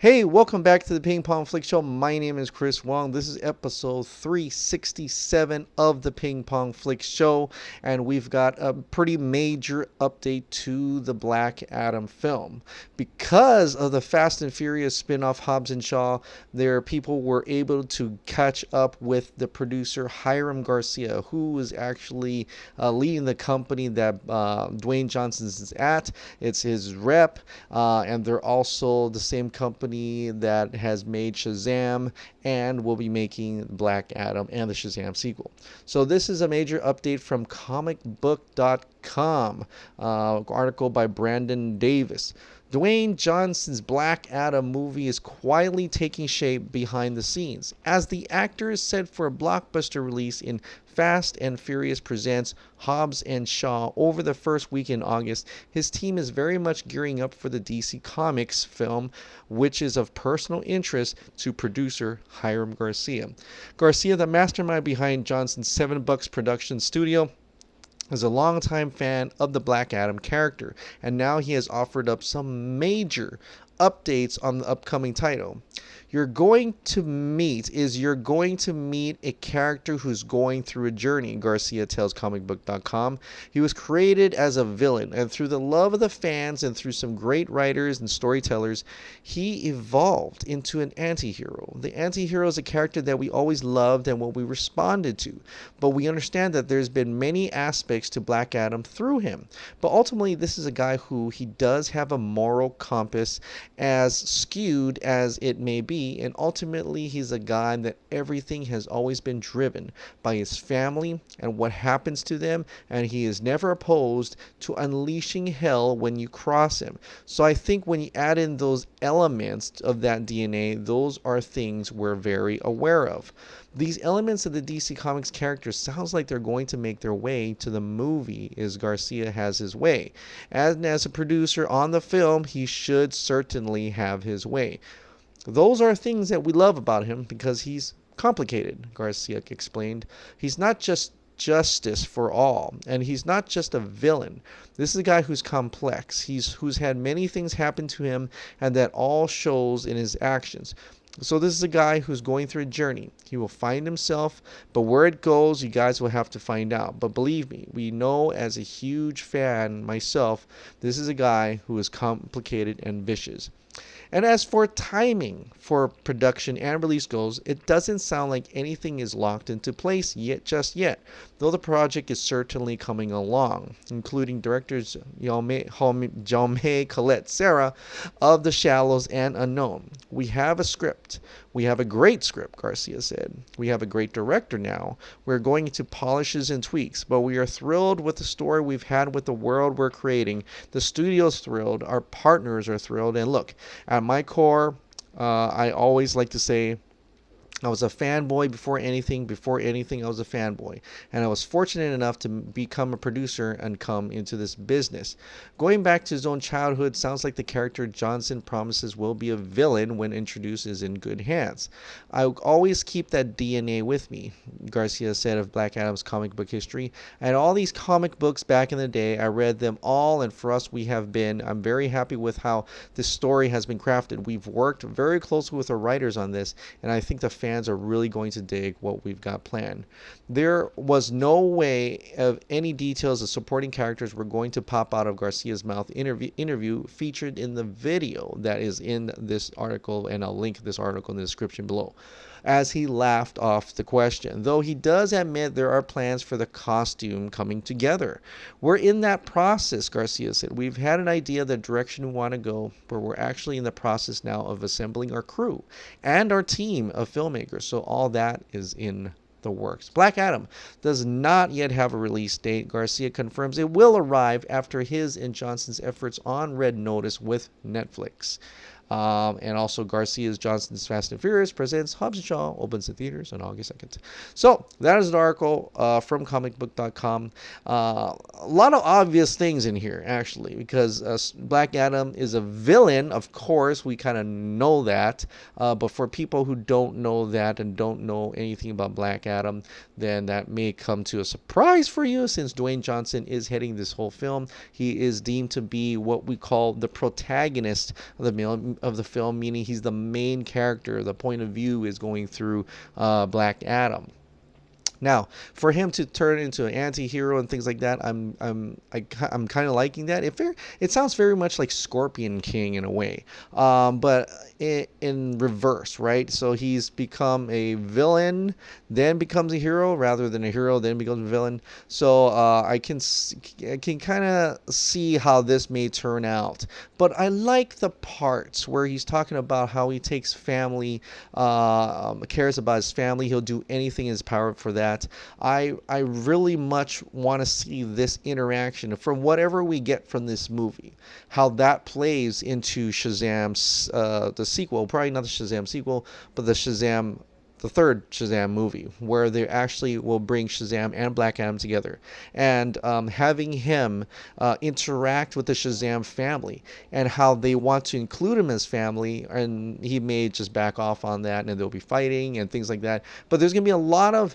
Hey, welcome back to the Ping Pong Flix Show. My name is Chris Wong. This is episode 367 of the Ping Pong Flix Show, and we've got a pretty major update to the Black Adam film. Because of the Fast and Furious spin-off Hobbs and Shaw, people were able to catch up with the producer Hiram Garcia, who is actually leading the company that Dwayne Johnson is at. It's his rep, and they're also the same company that has made Shazam and will be making Black Adam and the Shazam sequel. So this is a major update from comicbook.com, article by Brandon Davis. Dwayne Johnson's Black Adam movie is quietly taking shape behind the scenes. As the actor is set for a blockbuster release in Fast and Furious Presents Hobbs and Shaw over the first week in August, his team is very much gearing up for the DC Comics film, which is of personal interest to producer Hiram Garcia. Garcia, the mastermind behind Johnson's $7 production studio, is a longtime fan of the Black Adam character, and now he has offered up some major updates on the upcoming title. You're going to meet a character who's going through a journey, Garcia tells comicbook.com. He was created as a villain, and through the love of the fans and through some great writers and storytellers, he evolved into an anti-hero. The anti-hero is a character that we always loved and what we responded to, but we understand that there's been many aspects to Black Adam through him. But ultimately, this is a guy who he does have a moral compass, as skewed as it may be, and ultimately he's a guy that everything has always been driven by his family and what happens to them, and he is never opposed to unleashing hell when you cross him. So I think when you add in those elements of that DNA, those are things we're very aware of. These elements of the DC Comics characters sounds like they're going to make their way to the movie as Garcia has his way. And as a producer on the film, he should certainly have his way. Those are things that we love about him because he's complicated, Garcia explained. He's not just justice for all, and he's not just a villain. This is a guy who's complex. Who's had many things happen to him, and that all shows in his actions. So this is a guy who's going through a journey. He will find himself, but where it goes, you guys will have to find out. But believe me, we know, as a huge fan myself, this is a guy who is complicated and vicious. And as for timing for production and release goes, it doesn't sound like anything is locked into place just yet, though the project is certainly coming along, including directors Jaume Colette Serra of The Shallows and Unknown. We have a script. We have a great script, Garcia said. We have a great director now. We're going into polishes and tweaks, but we are thrilled with the story we've had with the world we're creating. The studio's thrilled. Our partners are thrilled. And look, at my core, I always like to say, I was a fanboy before anything. Before anything, I was a fanboy. And I was fortunate enough to become a producer and come into this business. Going back to his own childhood, sounds like the character Johnson promises will be a villain when introduced is in good hands. I always keep that DNA with me, Garcia said of Black Adam's comic book history. And all these comic books back in the day, I read them all, and for us, I'm very happy with how this story has been crafted. We've worked very closely with our writers on this, and I think the fans are really going to dig what we've got planned. There was no way of any details of supporting characters were going to pop out of Garcia's mouth. Interview featured in the video that is in this article, and I'll link this article in the description below, as he laughed off the question, though he does admit there are plans for the costume coming together. We're in that process, Garcia said. We've had an idea of the direction we want to go, but we're actually in the process now of assembling our crew and our team of filmmakers. So all that is in the works. Black Adam does not yet have a release date. Garcia confirms it will arrive after his and Johnson's efforts on Red Notice with Netflix. And also Garcia's Johnson's Fast and Furious Presents Hobbs and Shaw opens in theaters on August 2nd. So that is an article from comicbook.com. A lot of obvious things in here, actually, because Black Adam is a villain. Of course, we kind of know that. But for people who don't know that and don't know anything about Black Adam, then that may come to a surprise for you, since Dwayne Johnson is heading this whole film. He is deemed to be what we call the protagonist of the of the film, meaning he's the main character. The point of view is going through Black Adam. Now, for him to turn into an anti-hero and things like that, I'm kind of liking that. It sounds very much like Scorpion King in a way, but in reverse, right? So he's become a villain, then becomes a hero, rather than a hero, then becomes a villain. So I can kind of see how this may turn out. But I like the parts where he's talking about how he takes family, cares about his family. He'll do anything in his power for that. I really much want to see this interaction from whatever we get from this movie, how that plays into Shazam's the sequel, probably not the Shazam sequel, but the third Shazam movie, where they actually will bring Shazam and Black Adam together, and having him interact with the Shazam family, and how they want to include him as family, and he may just back off on that, and they'll be fighting and things like that. But there's going to be a lot of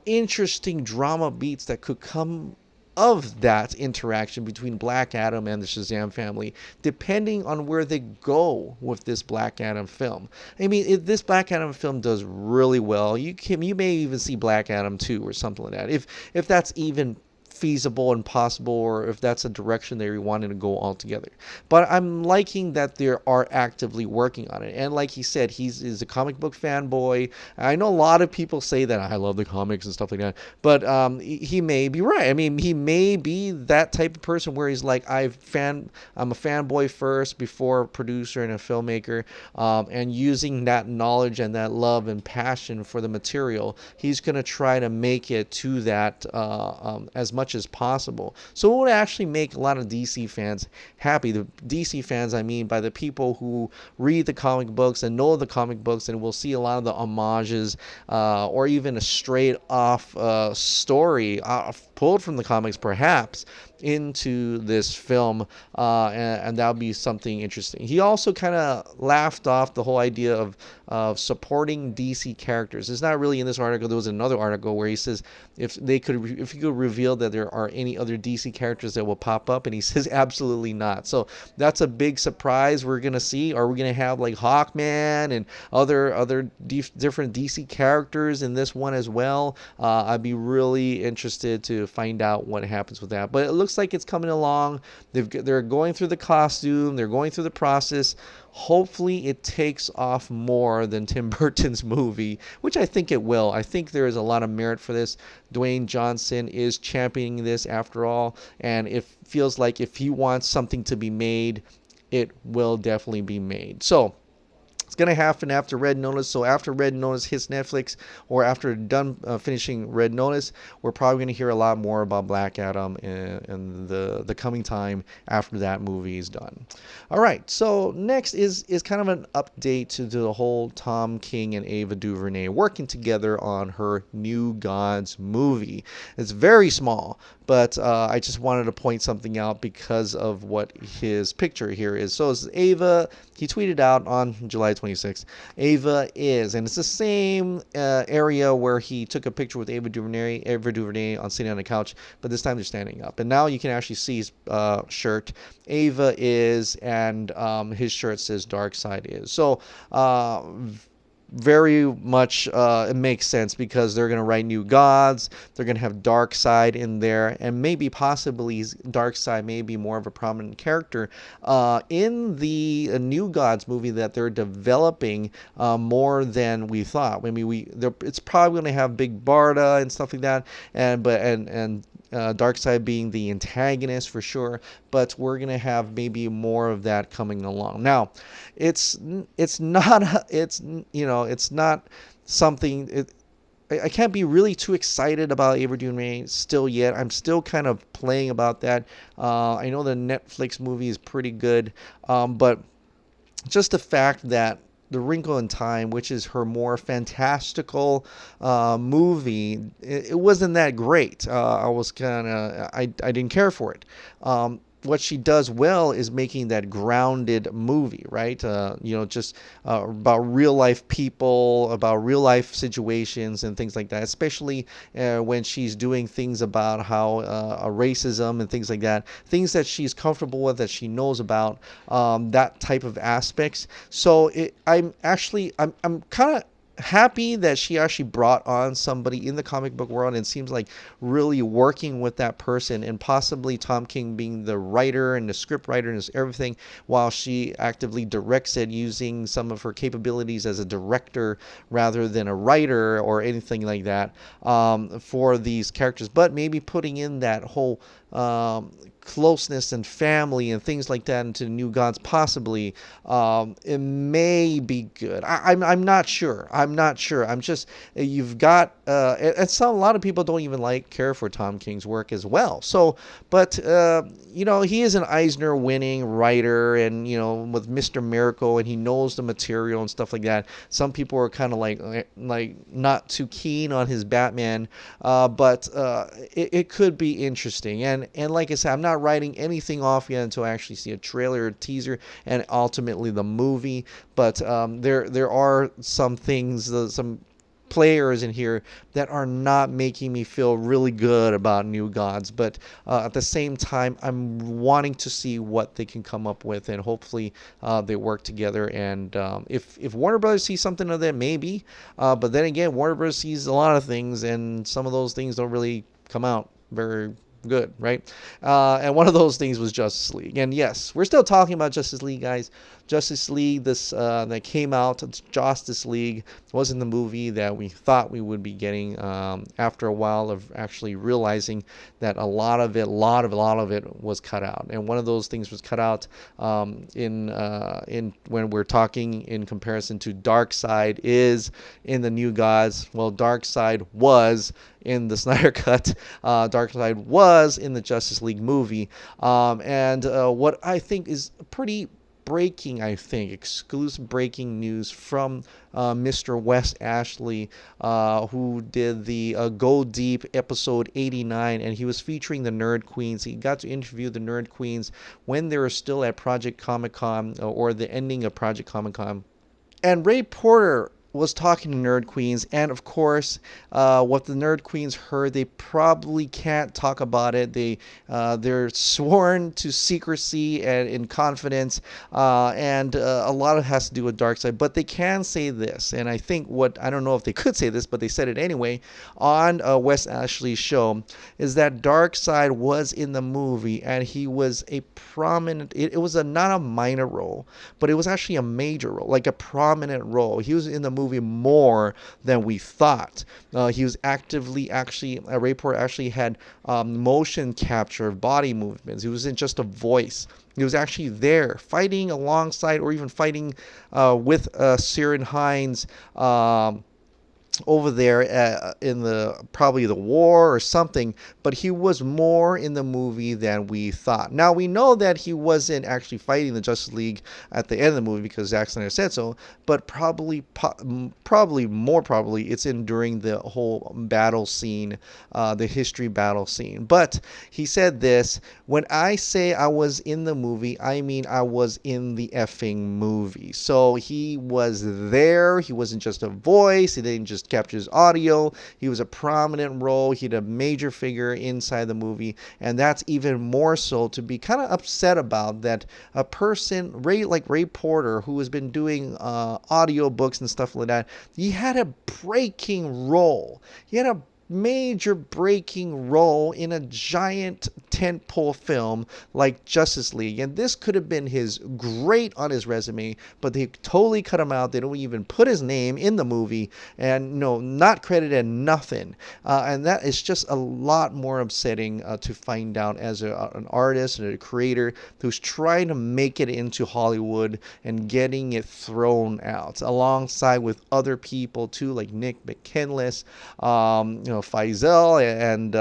interesting drama beats that could come of that interaction between Black Adam and the Shazam family, depending on where they go with this Black Adam film. I mean, if this Black Adam film does really well, you may even see Black Adam 2 or something like that. If that's even feasible and possible, or if that's a direction they wanted to go altogether. But I'm liking that they are actively working on it. And like he said, he's a comic book fanboy. I know a lot of people say that I love the comics and stuff like that, but he may be right. I mean, he may be that type of person where he's like, I'm a fanboy first before a producer and a filmmaker, and using that knowledge and that love and passion for the material, he's going to try to make it to that as much as possible. So it would actually make a lot of DC fans happy. The DC fans, I mean, by the people who read the comic books and know the comic books, and will see a lot of the homages, or even a straight off story pulled from the comics perhaps into this film, and that would be something interesting. He also kind of laughed off the whole idea of supporting DC characters. It's not really in this article. There was another article where he says if he could reveal that there are any other DC characters that will pop up, and he says absolutely not. So that's a big surprise we're gonna see. Are we gonna have like Hawkman and other different DC characters in this one as well? I'd be really interested to find out what happens with that. But it looks like it's coming along. They're going through the costume. They're going through the process. Hopefully it takes off more than Tim Burton's movie, which I think it will. I think there is a lot of merit for this. Dwayne Johnson is championing this after all, and it feels like if he wants something to be made, it will definitely be made. So it's going to happen after Red Notice. So after Red Notice hits Netflix, or after done finishing Red Notice, we're probably going to hear a lot more about Black Adam in the coming time after that movie is done. All right, so next is kind of an update to the whole Tom King and Ava DuVernay working together on her New Gods movie. It's very small, but I just wanted to point something out because of what his picture here is. So it's Ava. He tweeted out on July 26th, Ava is, and it's the same area where he took a picture with Ava DuVernay on sitting on the couch, but this time they're standing up. And now you can actually see his shirt. Ava is, and his shirt says Darkseid is. So very much it makes sense, because they're going to write New Gods. They're going to have Darkseid in there, and maybe possibly Darkseid may be more of a prominent character in the New Gods movie that they're developing more than we thought. I mean, it's probably going to have Big Barda and stuff like that, and Darkseid being the antagonist for sure, but we're gonna have maybe more of that coming along. Now, it's not something. I can't be really too excited about Ava DuVernay still yet. I'm still kind of playing about that. I know the Netflix movie is pretty good, but just the fact that The Wrinkle in Time, which is her more fantastical movie, it wasn't that great. I didn't care for it. what she does well is making that grounded movie, right? Just about real life people, about real life situations and things like that, especially when she's doing things about how racism and things like that, things that she's comfortable with, that she knows about, that type of aspects. So I'm kind of happy that she actually brought on somebody in the comic book world, and seems like really working with that person, and possibly Tom King being the writer and the script writer and everything, while she actively directs it, using some of her capabilities as a director rather than a writer or anything like that, for these characters, but maybe putting in that whole closeness and family and things like that into New Gods, possibly. It may be good. I'm not sure. I'm just, you've got and a lot of people don't even care for Tom King's work as well. So, but he is an Eisner winning writer, and with Mr. Miracle, and he knows the material and stuff like that. Some people are kind of like not too keen on his Batman, but it could be interesting. And like I said, I'm not writing anything off yet until I actually see a trailer or teaser and ultimately the movie. But there are some things, some players in here that are not making me feel really good about New Gods, but at the same time, I'm wanting to see what they can come up with, and hopefully they work together. And if Warner Brothers sees something of that, maybe, but then again, Warner Brothers sees a lot of things, and some of those things don't really come out very good, right? And one of those things was Justice League. And yes, we're still talking about Justice League, guys. Justice League, this that came out, Justice League, wasn't the movie that we thought we would be getting, after a while of actually realizing that a lot of it was cut out. And one of those things was cut out in when we're talking in comparison to Darkseid is in the New Gods. Well, Darkseid was in the Snyder Cut. Darkseid was in the Justice League movie. And what I think is pretty exclusive breaking news from Mr. Wes Ashley, who did the Go Deep episode 89, and he was featuring the Nerd Queens. He got to interview the Nerd Queens when they were still at Project Comic-Con, or the ending of Project Comic-Con. And Ray Porter was talking to Nerd Queens, and of course, what the Nerd Queens heard, they probably can't talk about it. They're sworn to secrecy and in confidence, and a lot of it has to do with Darkseid. But they can say this, and I think I don't know if they could say this, but they said it anyway on Wes Ashley's show, is that Darkseid was in the movie, and he was a prominent. It was not a minor role, but it was actually a major role, like a prominent role. He was in the movie more than we thought. He was Ray Porter actually had motion capture of body movements. He wasn't just a voice. He was actually there fighting alongside, or even fighting with Ciarán Hinds over there in probably the war or something, but he was more in the movie than we thought. Now, we know that he wasn't actually fighting the Justice League at the end of the movie because Zack Snyder said so, but probably it's in during the whole battle scene, the history battle scene. But he said this: when I say I was in the movie, I mean I was in the effing movie. So he was there. He wasn't just a voice. He didn't just capture his audio. He was a prominent role. He had a major figure inside the movie, and that's even more so to be kind of upset about, that a person like Ray Porter, who has been doing audio books and stuff like that, he had a breaking role. He had a major breaking role in a giant tentpole film like Justice League, and this could have been his great on his resume, but they totally cut him out. They don't even put his name in the movie, and not credited, nothing, and that is just a lot more upsetting to find out as an artist and a creator who's trying to make it into Hollywood and getting it thrown out alongside with other people too, like Nick McKinless, Faisal, and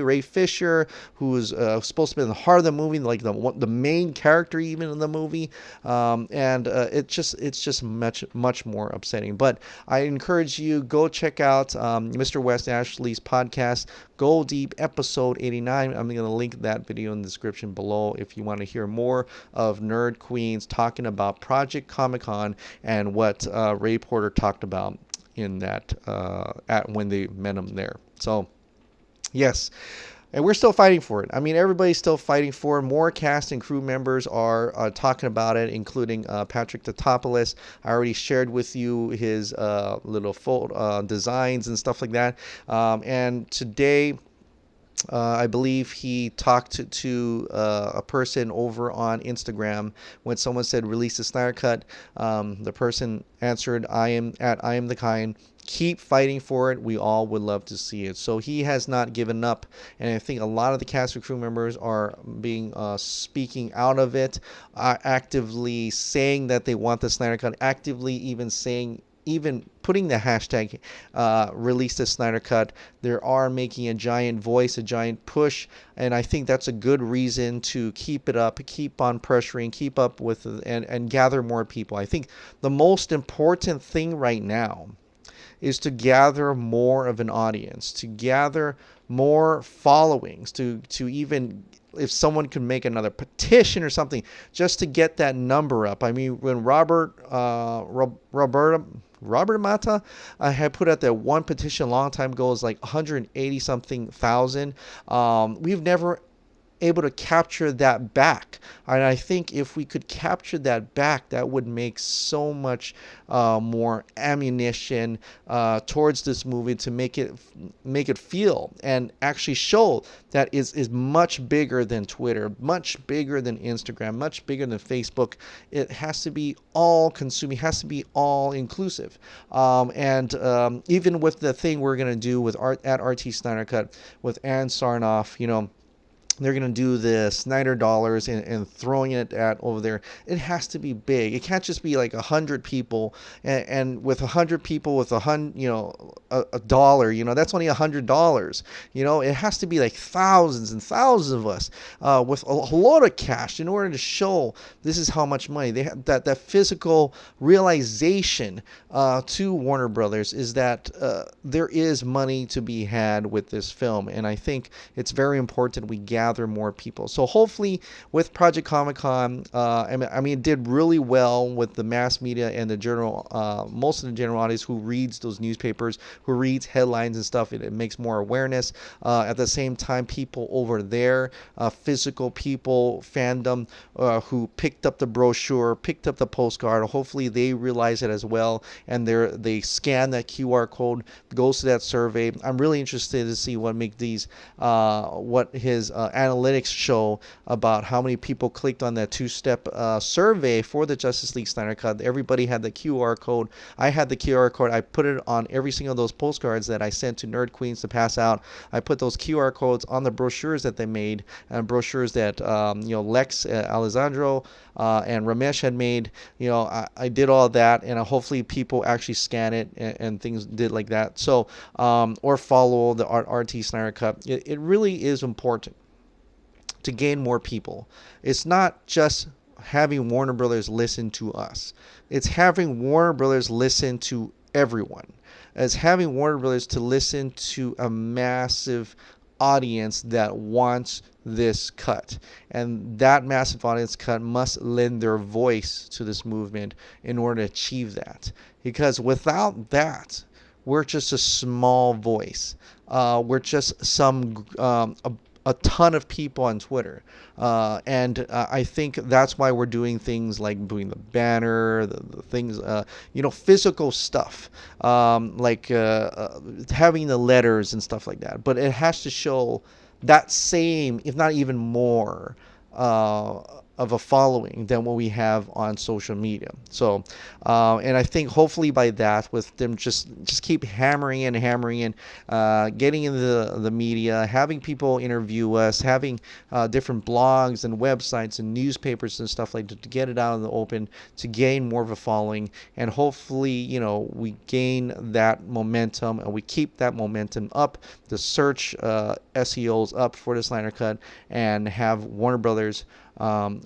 Ray Fisher, Fisher, who is supposed to be in the heart of the movie, like the main character even in the movie, and it's just much more upsetting. But I encourage you, go check out Mr. West Ashley's podcast, Go Deep, episode 89. I'm going to link that video in the description below if you want to hear more of Nerd Queens talking about Project Comic-Con and what Ray Porter talked about in that at when they met him there. So yes, and we're still fighting for it. I mean, everybody's still fighting for it. More cast and crew members are talking about it, including Patrick Tatopoulos. I already shared with you his little photo designs and stuff like that. And today, I believe he talked to a person over on Instagram when someone said release the Snyder Cut. The person answered, I am the kind. Keep fighting for it. We all would love to see it. So he has not given up, and I think a lot of the cast and crew members are being speaking out of it, actively saying that they want the Snyder Cut, actively even putting the hashtag release the Snyder Cut. They are making a giant voice, a giant push, and I think that's a good reason to keep it up, keep on pressuring, keep up with and gather more people. I think the most important thing right now is to gather more of an audience, to gather more followings, to even if someone could make another petition or something just to get that number up. I mean, when Robert Mata had put out that one petition a long time ago, is like 180 something thousand. We've never able to capture that back, and I think if we could capture that back, that would make so much more ammunition towards this movie to make it feel and actually show that is much bigger than Twitter, much bigger than Instagram, much bigger than Facebook. It has to be all consuming, has to be all inclusive, and even with the thing we're gonna do with at RT Snyder Cut with Ann Sarnoff, they're going to do the Snyder dollars and throwing it at over there. It has to be big. It can't just be like 100 people and with 100 people with a dollar, that's only $100. It has to be like thousands and thousands of us with a lot of cash in order to show this is how much money they have. That physical realization to Warner Brothers is that there is money to be had with this film, and I think it's very important we gather more people. So hopefully with Project Comic-Con, I mean, it did really well with the mass media and the general, most of the general audience who reads those newspapers, who reads headlines and stuff. It makes more awareness. At the same time, people over there, physical people, fandom, who picked up the brochure, picked up the postcard, hopefully they realize it as well, and they scan that QR code, goes to that survey. I'm really interested to see what what his analytics show about how many people clicked on that two-step survey for the Justice League Snyder Cut. Everybody had the QR code. I had the QR code. I put it on every single of those postcards that I sent to Nerd Queens to pass out. I put those QR codes on the brochures that they made, and brochures that Lex Alessandro and Ramesh had made. I did all that, and hopefully people actually scan it and things did like that. So or follow the RT Snyder Cut. It really is important to gain more people. It's not just having Warner Brothers listen to us. It's having Warner Brothers listen to everyone. It's having Warner Brothers to listen to a massive audience that wants this cut. And that massive audience cut must lend their voice to this movement in order to achieve that. Because without that, we're just a small voice. We're just a ton of people on Twitter. And I think that's why we're doing things like doing the banner, the things, physical stuff, like having the letters and stuff like that. But it has to show that same, if not even more, of a following than what we have on social media. So, and I think hopefully by that, with them just keep hammering and hammering and getting into the media, having people interview us, having different blogs and websites and newspapers and stuff like that to get it out in the open, to gain more of a following, and hopefully, you know, we gain that momentum and we keep that momentum up, the search SEOs up for the Snyder Cut, and have Warner Brothers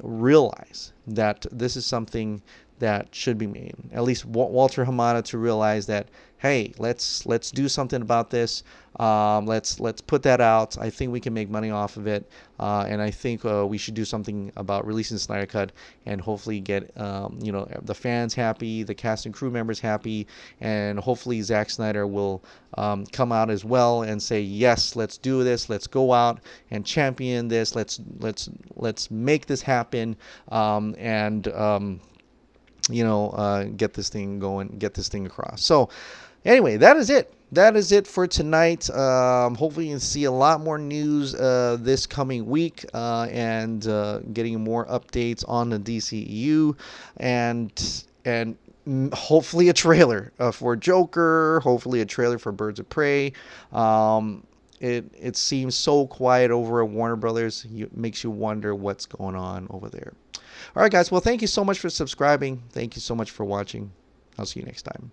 realize that this is something that should be made. At least Walter Hamada to realize that, hey, let's do something about this. Let's put that out. I think we can make money off of it, and I think we should do something about releasing the Snyder Cut and hopefully get you know, the fans happy, the cast and crew members happy, and hopefully Zack Snyder will come out as well and say, yes, let's do this. Let's go out and champion this. Let's make this happen, and you know, get this thing going, get this thing across. So anyway, that is it. That is it for tonight. Hopefully you can see a lot more news this coming week, and getting more updates on the DCEU, and hopefully a trailer for Joker, hopefully a trailer for Birds of Prey. It seems so quiet over at Warner Brothers. It makes you wonder what's going on over there. All right, guys. Well, thank you so much for subscribing. Thank you so much for watching. I'll see you next time.